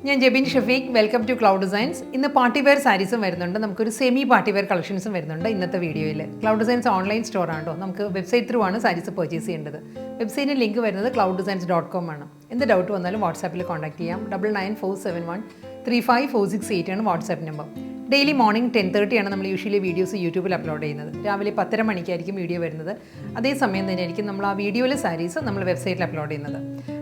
ഞാൻ Jebin Shafeeq, welcome to Cloud Designs. ഇന്ന് party wear സാരീസും വരുന്നുണ്ട്, നമുക്കൊരു സെമി പാർട്ടി വെയർ കളക്ഷൻസും വരുന്നുണ്ട് ഇന്നത്തെ വീഡിയോയിൽ. ക്ലൗഡ് ഡിസൈൻസ് ഓൺലൈൻ സ്റ്റോർ ആണോ, നമുക്ക് വെബ്സൈറ്റ് ത്രൂ ആണ് സാരീസ് പർച്ചേസ് ചെയ്യേണ്ടത്. വെബ്സൈറ്റിന് ലിങ്ക് വരുന്നത് clouddesigns.com ആണ്. എന്ത് ഡൗട്ട് വന്നാലും വാട്സാപ്പിൽ കോൺടാക്ട് ചെയ്യാം. 9947135468 ആണ് വാട്സാപ്പ് നമ്പർ. ഡെയിലി മോർണിംഗ് 10:30 ആണ് നമ്മൾ യൂഷ്വലി വീഡിയോസ് യൂട്യൂബിൽ അപ്ലോഡ് ചെയ്യുന്നത്. രാവിലെ 10:30 മണിക്കായിരിക്കും വീഡിയോ വരുന്നത്. അതേസമയം തന്നെയായിരിക്കും നമ്മൾ ആ വീഡിയോയിലെ സാരീസ് നമ്മൾ വെബ്സൈറ്റിൽ അപ്ലോഡ് ചെയ്യുന്നത്.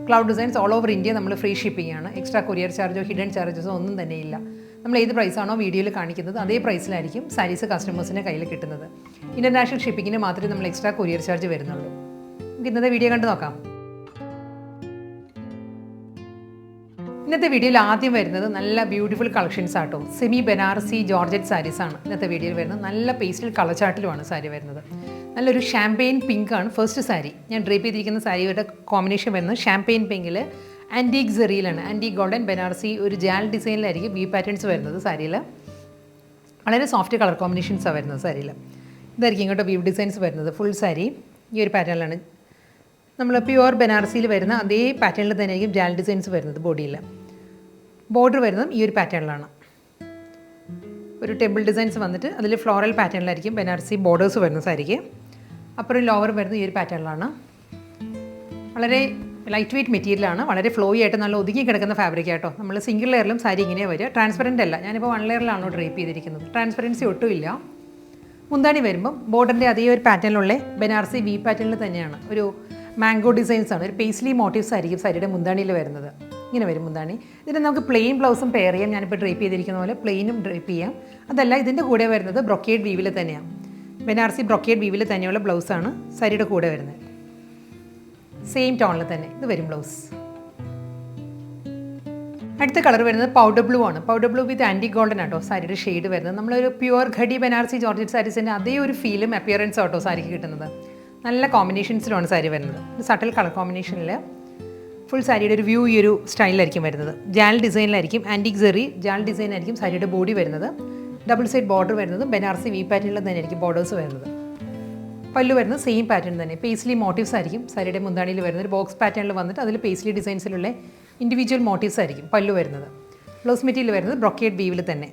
Cloud designs all over India നമ്മൾ ഫ്രീ ഷിപ്പിംഗ് ആണ്. എക്സ്ട്രാ കൊറിയർ ചാർജോ ഹിഡൻ ചാർജസോ ഒന്നും തന്നെ ഇല്ല. നമ്മൾ ഏത് പ്രൈസാണോ വീഡിയോയിൽ കാണിക്കുന്നത് അതേ പ്രൈസിലായിരിക്കും സാരീസ് കസ്റ്റമേഴ്സിൻ്റെ കയ്യിൽ കിട്ടുന്നത്. ഇൻ്റർനാഷണൽ ഷിപ്പിങ്ങിന് മാത്രമേ നമ്മൾ എക്സ്ട്രാ കൊറിയർ ചാർജ് വരുന്നുള്ളൂ. നമുക്ക് ഇന്നത്തെ വീഡിയോ കണ്ട് നോക്കാം. ഇന്നത്തെ വീഡിയോയിൽ ആദ്യം വരുന്നത് നല്ല ബ്യൂട്ടിഫുൾ കളക്ഷൻസ് ആട്ടോ. സെമി ബനാറസി ജോർജറ്റ് സാരീസ് ആണ് ഇന്നത്തെ വീഡിയോയിൽ വരുന്നത്. നല്ല പേസ്റ്റൽ കളർ ചാർട്ടിലുമാണ് സാരി വരുന്നത്. നല്ലൊരു ഷാമ്പെയിൻ പിങ്ക് ആണ് ഫസ്റ്റ് സാരി. ഞാൻ ഡ്രേപ്പ് ചെയ്തിരിക്കുന്ന സാരിയുടെ കോമ്പിനേഷൻ വരുന്നത് ഷാമ്പെയിൻ പിങ്കിൽ ആൻറ്റീക് സെറിയിലാണ്. ആൻറ്റീക് ഗോൾഡൻ ബനാറസി ഒരു ജാൽ ഡിസൈനിലായിരിക്കും വി പാറ്റേൺസ് വരുന്നത് സാരിയിൽ. വളരെ സോഫ്റ്റ് കളർ കോമ്പിനേഷൻസാണ് വരുന്നത് സാരിയിൽ. ഇതായിരിക്കും ഇങ്ങോട്ട് വീവ് ഡിസൈൻസ് വരുന്നത്. ഫുൾ സാരി ഈ ഒരു പാറ്റേണിലാണ്. നമ്മൾ പ്യുവർ ബനാറസിയിൽ വരുന്ന അതേ പാറ്റേണിൽ തന്നെയായിരിക്കും ജാൽ ഡിസൈൻസ് വരുന്നത്. ബോഡിയിൽ ബോർഡർ വരുന്നതും ഈ ഒരു പാറ്റേണിലാണ്. ഒരു ടെമ്പിൾ ഡിസൈൻസ് വന്നിട്ട് അതിൽ ഫ്ലോറൽ പാറ്റേണിലായിരിക്കും ബനാറസി ബോർഡേഴ്സ് വരുന്ന സാരിക്ക്. അപ്പുറം ലോവർ വരുന്നത് ഈ ഒരു പാറ്റേണിലാണ്. വളരെ ലൈറ്റ് വെയ്റ്റ് മെറ്റീരിയലാണ്. വളരെ ഫ്ലോയി ആയിട്ട് നല്ല ഒതുങ്ങി കിടക്കുന്ന ഫാബ്രിക് ആട്ടോ. നമ്മൾ സിംഗിൾ ലെയറിലും സാരി ഇങ്ങനെയാണ് വരിക. ട്രാൻസ്പെറൻ്റ് അല്ല. ഞാനിപ്പോൾ 1 ലെയറിലാണോ ഡ്രേപ്പ് ചെയ്തിരിക്കുന്നത്. ട്രാൻസ്പെറൻസി ഒട്ടുമില്ല. മുന്താണി വരുമ്പം ബോർഡറിൻ്റെ അതേ ഒരു പാറ്റേണിലുള്ള ബനാറസി വി പാറ്റേണിൽ തന്നെയാണ്. ഒരു മാംഗോ ഡിസൈൻസ് ആണ്. ഒരു പേസ്ലി മോട്ടീവ്സ് ആയിരിക്കും സാരിയുടെ മുന്താണിയിൽ വരുന്നത്. ഇങ്ങനെ വരും മുന്താണി. ഇതിന് നമുക്ക് പ്ലെയിൻ ബ്ലൗസും പെയർ ചെയ്യാം. ഞാനിപ്പോൾ ഡ്രേപ്പ് ചെയ്തിരിക്കുന്ന പോലെ പ്ലെയിനും ഡ്രേപ്പ് ചെയ്യാം. അതല്ല, ഇതിൻ്റെ കൂടെ വരുന്നത് ബ്രൊക്കേഡ് വീവിൽ തന്നെയാണ്. ബനാറസി ബ്രൊക്കേഡ് വീവിൽ തന്നെയുള്ള ബ്ലൗസാണ് സാരിയുടെ കൂടെ വരുന്നത്. സെയിം ടോണിൽ തന്നെ ഇത് വരും ബ്ലൗസ്. അടുത്ത കളർ വരുന്നത് പൗഡർ ബ്ലൂ ആണ്. പൗഡർ ബ്ലൂ വിത്ത് ആൻറ്റി ഗോൾഡൻ ആട്ടോ സാരിയുടെ ഷെയ്ഡ് വരുന്നത്. നമ്മളൊരു പ്യുവർ ഖടി ബനാറസി ജോർജറ്റ് സാരീസിൻ്റെ അതേ ഒരു ഫീലും അപ്പിയറൻസും ആട്ടോ സാരിക്ക് കിട്ടുന്നത്. നല്ല കോമ്പിനേഷൻസിലാണ് സാരി വരുന്നത്. സട്ടൽ കളർ കോമ്പിനേഷനിൽ ഫുൾ സാരിയുടെ ഒരു വ്യൂ ഈ ഒരു സ്റ്റൈലിലായിരിക്കും വരുന്നത്. ജാൽ ഡിസൈനിലായിരിക്കും. ആൻറ്റിക് സെറി ജാൽ ഡിസൈനായിരിക്കും സാരിയുടെ ബോഡി വരുന്നത്. ഡബിൾ സൈഡ് ബോർഡർ വരുന്നത് ബനാറസി വി പാറ്റേണിൽ തന്നെയായിരിക്കും ബോർഡേഴ്സ് വരുന്നത്. പല്ലു വരുന്നത് സെയിം പാറ്റേൺ തന്നെ. പേസ്ലി മോട്ടീവ്സ് ആയിരിക്കും സാരിയുടെ മുന്താണിയിൽ വരുന്നത്. ഒരു ബോക്സ് പാറ്റേണിൽ വന്നിട്ട് അതിൽ പേസ്ലി ഡിസൈൻസിലുള്ള ഇൻഡിവിജ്വൽ മോട്ടീവ്സ് ആയിരിക്കും പല്ലു വരുന്നത്. ബ്ലൗസ് മെറ്റീരിയൽ വരുന്നത് ബ്രൊക്കേഡ് വീവിൽ തന്നെ.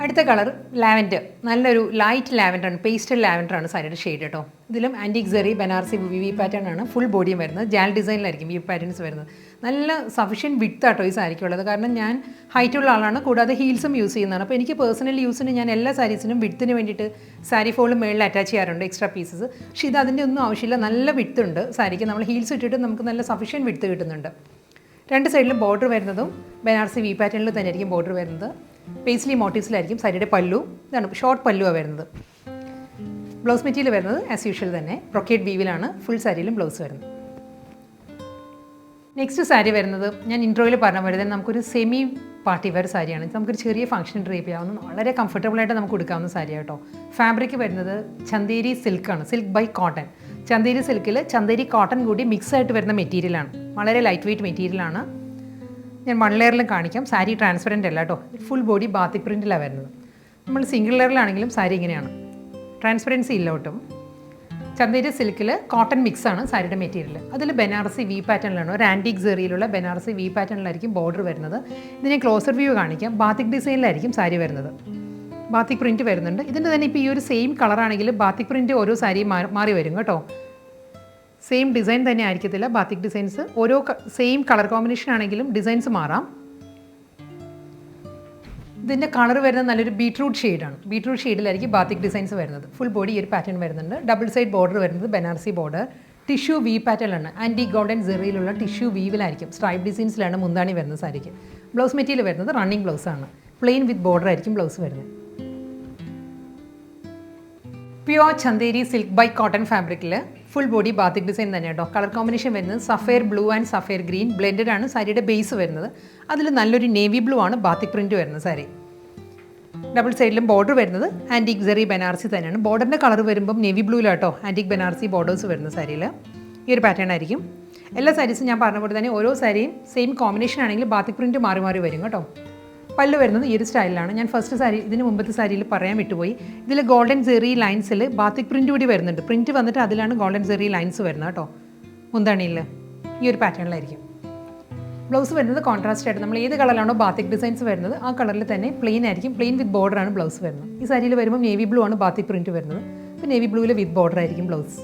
അടുത്ത കളർ ലാവൻഡർ. നല്ലൊരു ലൈറ്റ് ലാവൻഡറാണ്. പേസ്റ്റൽ ലാവൻഡറാണ് സാരിയുടെ ഷെയ്ഡ് കേട്ടോ. ഇതിലും antique zari Banarasi V pattern ആണ്. ഫുൾ ബോഡിയും വരുന്നത്. ജാൽ ഡിസൈനിലായിരിക്കും വി പാറ്റേൺസ് വരുന്നത്. നല്ല സഫിഷ്യൻറ്റ് വിഡ്ത്ത് ആട്ടോ ഈ സാരിക്കുള്ളത്. കാരണം ഞാൻ ഹൈറ്റുള്ള ആളാണ്, കൂടാതെ ഹീൽസും യൂസ് ചെയ്യുന്നതാണ്. അപ്പോൾ എനിക്ക് പേഴ്സണൽ യൂസിന് ഞാൻ എല്ലാ സാരീസിനും വിഡ്ത്തിന് വേണ്ടിയിട്ട് സാരി ഫോളും മേളിൽ അറ്റാച്ച് ചെയ്യാറുണ്ട് എക്സ്ട്രാ പീസസ്. പക്ഷേ ഇത് അതിൻ്റെ ഒന്നും ആവശ്യമില്ല. നല്ല വിഡ്ത്ത് ഉണ്ട് സാരിക്ക്. നമ്മൾ ഹീൽസ് ഇട്ടിട്ട് നമുക്ക് നല്ല സഫിഷ്യൻറ്റ് വിഡ്ത്ത് കിട്ടുന്നുണ്ട്. രണ്ട് സൈഡിലും ബോർഡർ വരുന്നതും ബനാറസി വി പാറ്റേണിൽ തന്നെയായിരിക്കും ബോർഡർ വരുന്നത്. പേസ്ലി മോട്ടീവ്സിലായിരിക്കും സാരിയുടെ പല്ലു. ഇതാണ് ഷോർട്ട് പല്ലുവാണ് വരുന്നത്. ബ്ലൗസ് മെറ്റീരിയൽ വരുന്നത് ആസ് യൂഷ്വൽ തന്നെ ബ്രൊക്കേഡ് വീവിലാണ് ഫുൾ സാരിയിലും ബ്ലൗസ് വരുന്നത്. നെക്സ്റ്റ് സാരി വരുന്നത് ഞാൻ ഇൻട്രോയിൽ പറഞ്ഞ പോലെ തന്നെ നമുക്കൊരു സെമി പാർട്ടി വെയർ സാരിയാണ്. നമുക്കൊരു ചെറിയ ഫംഗ്ഷൻ ഡ്രേപ്പ് ചെയ്യാവുന്ന വളരെ കംഫർട്ടബിളായിട്ട് നമുക്ക് കൊടുക്കാവുന്ന സാരി കേട്ടോ. ഫാബ്രിക് വരുന്നത് ചന്തേരി സിൽക്കാണ്. Silk by cotton. ചന്തേരി സിൽക്കിൽ ചന്തേരി കോട്ടൺ കൂടി മിക്സ് ആയിട്ട് വരുന്ന മെറ്റീരിയലാണ്. വളരെ ലൈറ്റ് വെയ്റ്റ് മെറ്റീരിയലാണ്. ഞാൻ 1 ലെയറിലും കാണിക്കാം. സാരി ട്രാൻസ്പെറൻ്റ് അല്ല കേട്ടോ. ഫുൾ ബോഡി ബാത്തിക് പ്രിൻറ്റിലാണ് വരുന്നത്. നമ്മൾ സിംഗിൾ ലെയറിലാണെങ്കിലും സാരി ഇങ്ങനെയാണ്. ട്രാൻസ്പെറൻസി ഇല്ല ഒട്ടും. ചന്തേരി സിൽക്കിൽ കോട്ടൺ മിക്സാണ് സാരിയുടെ മെറ്റീരിയൽ. അതിൽ ബനാറസി വി പാറ്റേണിലാണ്. ഒരു ആൻറ്റിക് സെറിയിലുള്ള ബനാറസി വി പാറ്റേണിലായിരിക്കും ബോർഡർ വരുന്നത്. ഇതിനെ ക്ലോസർ വ്യൂ കാണിക്കാം. ബാത്തിക് ഡിസൈനിലായിരിക്കും സാരി വരുന്നത്. ബാത്തിക് പ്രിൻറ്റ് വരുന്നുണ്ട്. ഇതിൻ്റെ തന്നെ ഇപ്പോൾ ഈ ഒരു സെയിം കളറാണെങ്കിൽ ബാത്തിക് പ്രിൻറ്റ് ഓരോ സാരിയും മാറി വരും കേട്ടോ. സെയിം ഡിസൈൻ തന്നെ ആയിരിക്കത്തില്ല ബാത്തിക് ഡിസൈൻസ്. ഓരോ സെയിം കളർ കോമ്പിനേഷൻ ആണെങ്കിലും ഡിസൈൻസ് മാറാം. ഇതിൻ്റെ കളർ വരുന്നത് നല്ലൊരു ബീട്രൂട്ട് ഷെയ്ഡാണ്. ബീട്രൂട്ട് ഷെയ്ഡിലായിരിക്കും ബാത്തിക് ഡിസൈൻസ് വരുന്നത്. ഫുൾ ബോഡി ഈ ഒരു പാറ്റേൺ വരുന്നുണ്ട്. ഡബിൾ സൈഡ് ബോർഡർ വരുന്നത് ബനാറസി ബോർഡർ. ടിഷ്യൂ വീ പാറ്റേണിലാണ്. ആൻറ്റി ഗോൾഡൻ സെറിയിലുള്ള ടിഷ്യൂ വീവിലായിരിക്കും. സ്ട്രൈപ്പ് ഡിസൈൻസിലാണ് മുന്താണി വരുന്നത് സാരിക്ക്. ബ്ലൗസ് മെറ്റീരിയൽ വരുന്നത് റണ്ണിങ് ബ്ലൗസാണ്. പ്ലെയിൻ വിത്ത് ബോർഡർ ആയിരിക്കും ബ്ലൗസ് വരുന്നത്. Pure Chanderi silk by cotton ഫാബ്രിക്കിൽ ഫുൾ ബോഡി ബാത്തിക് ഡിസൈൻ തന്നെ കേട്ടോ. കളർ കോമ്പിനേഷൻ വരുന്നത് sapphire blue and sapphire green blended ആണ് സാരിയുടെ ബേസ് വരുന്നത്. അതിൽ നല്ലൊരു നേവി ബ്ലൂ ആണ് ബാത്തിക് പ്രിൻറ്റ് വരുന്നത് സാരി. ഡബിൾ സൈഡിലും ബോർഡർ വരുന്നത് ആൻറ്റിക് സെറി ബനാറസി തന്നെയാണ്. ബോർഡറിൻ്റെ കളർ വരുമ്പം നേവി ബ്ലൂയിലാട്ടോ ആൻറ്റിക് ബനാറസി ബോർഡേഴ്സ് വരുന്ന സാരിയിൽ. ഈ ഒരു പാറ്റേൺ ആയിരിക്കും എല്ലാ സാരീസും. ഞാൻ പറഞ്ഞ പോലെ തന്നെ ഓരോ സാരിയും സെയിം കോമ്പിനേഷൻ ആണെങ്കിൽ ബാത്തിക് പ്രിൻറ്റ് മാറി മാറി വരും കേട്ടോ. പല്ലു വരുന്നത് ഈ ഒരു സ്റ്റൈലിലാണ്. ഞാൻ ഫസ്റ്റ് സാരി ഇതിന് മുമ്പത്തെ സാരിയിൽ പറയാൻ വിട്ടുപോയി. ഇതിൽ ഗോൾഡൻ സെറി ലൈൻസിൽ ബാത്തിക് പ്രിൻറ്റ് കൂടി വരുന്നുണ്ട്. പ്രിൻറ്റ് വന്നിട്ട് അതിലാണ് ഗോൾഡൻ സെറി ലൈൻസ് വരുന്നത് കേട്ടോ. മുന്താണിയിൽ ഈ ഒരു പാറ്റേണിലായിരിക്കും. ബ്ലൗസ് വരുന്നത് കോൺട്രാസ്റ്റ് ആയിട്ട് നമ്മൾ ഏത് കളറിലാണോ ബാത്തിക് ഡിസൈൻസ് വരുന്നത് ആ കളറിൽ തന്നെ പ്ലെയിൻ ആയിരിക്കും. പ്ലെയിൻ വിത്ത് ബോർഡറാണ് ബ്ലൗസ് വരുന്നത്. ഈ സാരിയിൽ വരുമ്പോൾ നേവി ബ്ലൂ ആണ് ബാത്തിക് പ്രിൻറ്റ് വരുന്നത്. അപ്പോൾ നേവി ബ്ലൂവിൽ വിത്ത് ബോർഡർ ആയിരിക്കും ബ്ലൗസ്.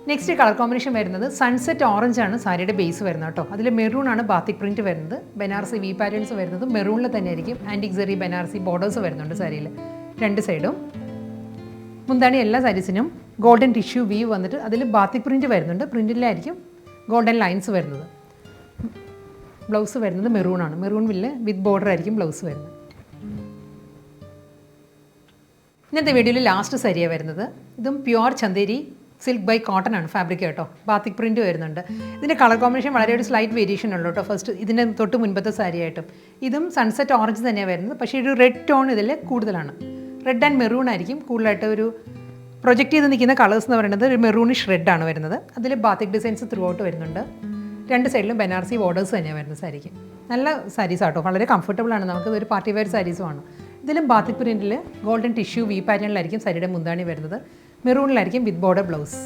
നെക്സ്റ്റ് കളർ കോമ്പിനേഷൻ വരുന്നത് സൺസെറ്റ് ഓറഞ്ച് ആണ് സാരിയുടെ ബേസ് വരുന്നത് കേട്ടോ. അതിൽ മെറൂൺ ആണ് ബാത്തിക് പ്രിൻറ്റ് വരുന്നത്. ബനാറസി വി പാറ്റേൺസ് വരുന്നത് മെറൂണിൽ തന്നെ ആയിരിക്കും. ആൻറ്റിക് സെറി ബനാറസി ബോർഡേഴ്സ് വരുന്നുണ്ട് സാരിയിൽ രണ്ട് സൈഡും. മുന്താണി എല്ലാ സാരീസിനും ഗോൾഡൻ ടിഷ്യൂ വീവ് വന്നിട്ട് അതിൽ ബാത്തിക് പ്രിൻറ്റ് വരുന്നുണ്ട്. പ്രിൻറ്റിലായിരിക്കും ഗോൾഡൻ ലൈൻസ് വരുന്നത്. ബ്ലൗസ് വരുന്നത് മെറൂൺ ആണ്. മെറൂൺ വിത്ത് ബോർഡർ ആയിരിക്കും ബ്ലൗസ് വരുന്നത്. ഇന്നത്തെ വീഡിയോയിൽ ലാസ്റ്റ് സാരിയാണ് വരുന്നത്. ഇതും pure Chanderi silk by cotton ആണ് ഫാബ്രിക് കേട്ടോ. ബാത്തിക് പ്രിൻറ്റ് വരുന്നുണ്ട്. ഇതിൻ്റെ കളർ കോമ്പിനേഷൻ വളരെ ഒരു സ്ലൈറ്റ് വേരിയേഷൻ ഉള്ളൂ കേട്ടോ. ഫസ്റ്റ് ഇതിൻ്റെ തൊട്ട് മുൻപത്തെ സാരി ആയിട്ടും ഇതും സൺസെറ്റ് ഓറഞ്ച് തന്നെയാണ് വരുന്നത്. പക്ഷേ ഒരു റെഡ് ടോൺ ഇതിൽ കൂടുതലാണ്. റെഡ് ആൻഡ് മെറൂൺ ആയിരിക്കും കൂടുതലായിട്ട് ഒരു പ്രൊജക്റ്റ് ചെയ്ത് നിൽക്കുന്ന കളേഴ്സ് എന്ന് പറയുന്നത് ഒരു മെറൂണിഷ് റെഡ് ആണ് വരുന്നത്. അതിൽ ബാത്തിക് ഡിസൈൻസ് ത്രൂ ഔട്ട് വരുന്നുണ്ട്. രണ്ട് സൈഡിലും ബനാറസി ബോർഡേഴ്സ് തന്നെയാണ് വരുന്നത് സാരിക്ക്. നല്ല സാരീസ് ആട്ടോ, വളരെ കംഫർട്ടബിൾ ആണ്. നമുക്കിതൊരു പാർട്ടി വെയർ സാരീസുമാണ്. ഇതിലും ബാത്തിക് പ്രിൻറ്റിൽ ഗോൾഡൻ ടിഷ്യൂ വി പാറ്റേണിലായിരിക്കും സാരിയുടെ മുന്താണി വരുന്നത്. മെറൂണിലായിരിക്കും വിത്ത് ബോർഡർ ബ്ലൗസ്.